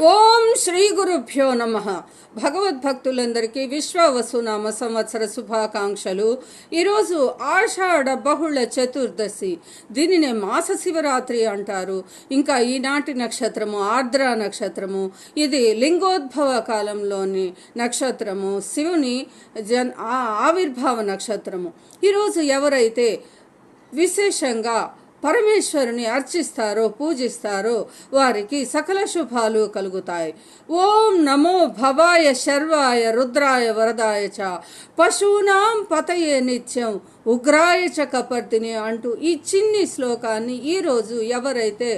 ఓం శ్రీ గురుభ్యో నమ. భగవద్భక్తులందరికీ విశ్వవసునామ సంవత్సర శుభాకాంక్షలు. ఈరోజు ఆషాఢ బహుళ చతుర్దశి, దీనినే మాస శివరాత్రి అంటారు. ఇంకా ఈనాటి నక్షత్రము ఆర్ద్ర నక్షత్రము. ఇది లింగోద్భవ కాలంలోని నక్షత్రము, శివుని ఆవిర్భావ నక్షత్రము. ఈరోజు ఎవరైతే విశేషంగా పరమేశ్వరుని అర్చిస్తారో పూజిస్తారో వారికి సకల శుభాలు కలుగుతాయి. ఓం నమో భవాయ శర్వాయ రుద్రాయ వరదాయ చ పశూనాం పతయే నిత్యం ఉగ్రాయ చ కపర్దిని అంటూ ఈ చిన్ని శ్లోకాన్ని ఈరోజు ఎవరైతే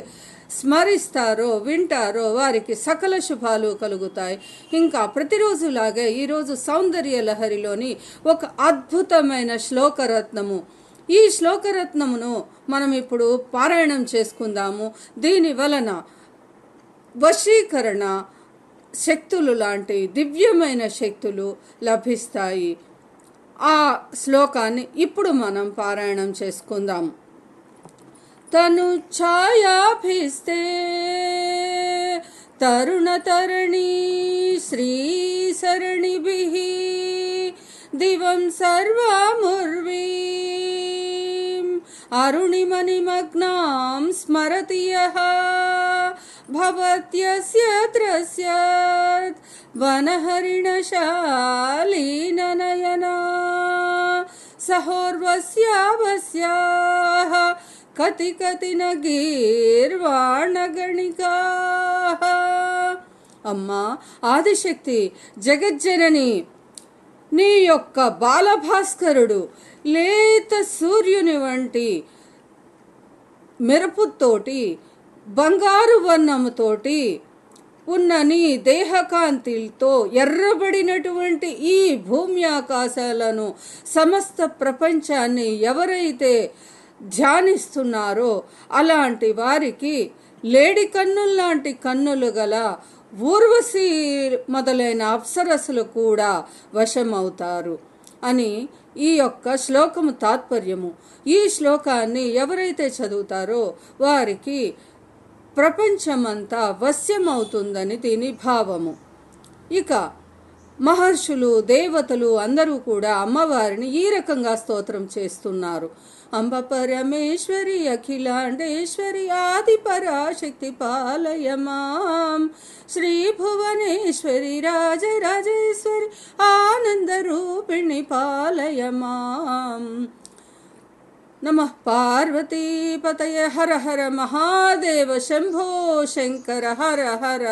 స్మరిస్తారో వింటారో వారికి సకల శుభాలు కలుగుతాయి. ఇంకా ప్రతిరోజులాగే ఈరోజు సౌందర్య లహరిలోని ఒక అద్భుతమైన శ్లోకరత్నము, ఈ శ్లోకరత్నమును మనం ఇప్పుడు పారాయణం చేసుకుందాము. దీని వలన వశీకరణ శక్తులు లాంటి దివ్యమైన శక్తులు లభిస్తాయి. ఆ శ్లోకాన్ని ఇప్పుడు మనం పారాయణం చేసుకుందాం. తను ఛాయాభిస్తే తరుణ తరణి శ్రీ సరణిభిః దివం సర్వముర్వీ అరుణిమనిమగ్నాం స్మరతి యః భవత్యస్య త్రస్యాత్ వనహరిణశాలీననయనా సహోర్వస్యావస్యాః కతి కతి న గీర్వాణగణికాః. అమ్మా ఆదిశక్తి జగజ్జనని, నీ యొక్క బాలభాస్కరుడు లేత సూర్యుని వంటి మెరుపుతోటి బంగారు వర్ణముతోటి ఉన్న నీ దేహకాంతితో ఎర్రబడినటువంటి ఈ భూమి ఆకాశాలను సమస్త ప్రపంచాన్ని ఎవరైతే ధ్యానిస్తున్నారో అలాంటి వారికి లేడి కన్నుల్లాంటి కన్నులు గల ఊర్వశి మొదలైన అప్సరసులు కూడా వశమవుతారు అని ఈ యొక్క శ్లోకము తాత్పర్యము. ఈ శ్లోకాన్ని ఎవరైతే చదువుతారో వారికి ప్రపంచమంతా వశ్యమవుతుందని దీని భావము. ఇక మహర్షులు దేవతలు అందరూ కూడా అమ్మవారిని ఈ రకంగా స్తోత్రం చేస్తున్నారు. అంబ పరమేశ్వరి అఖిలాండేశ్వరి ఆది పరాశక్తి పాలయ మాం, శ్రీ భువనేశ్వరి రాజరాజేశ్వరి ఆనంద రూపిణి పాలయ మాం. నమః పార్వతీపతయ హర హర మహాదేవ శంభో శంకర హర హర.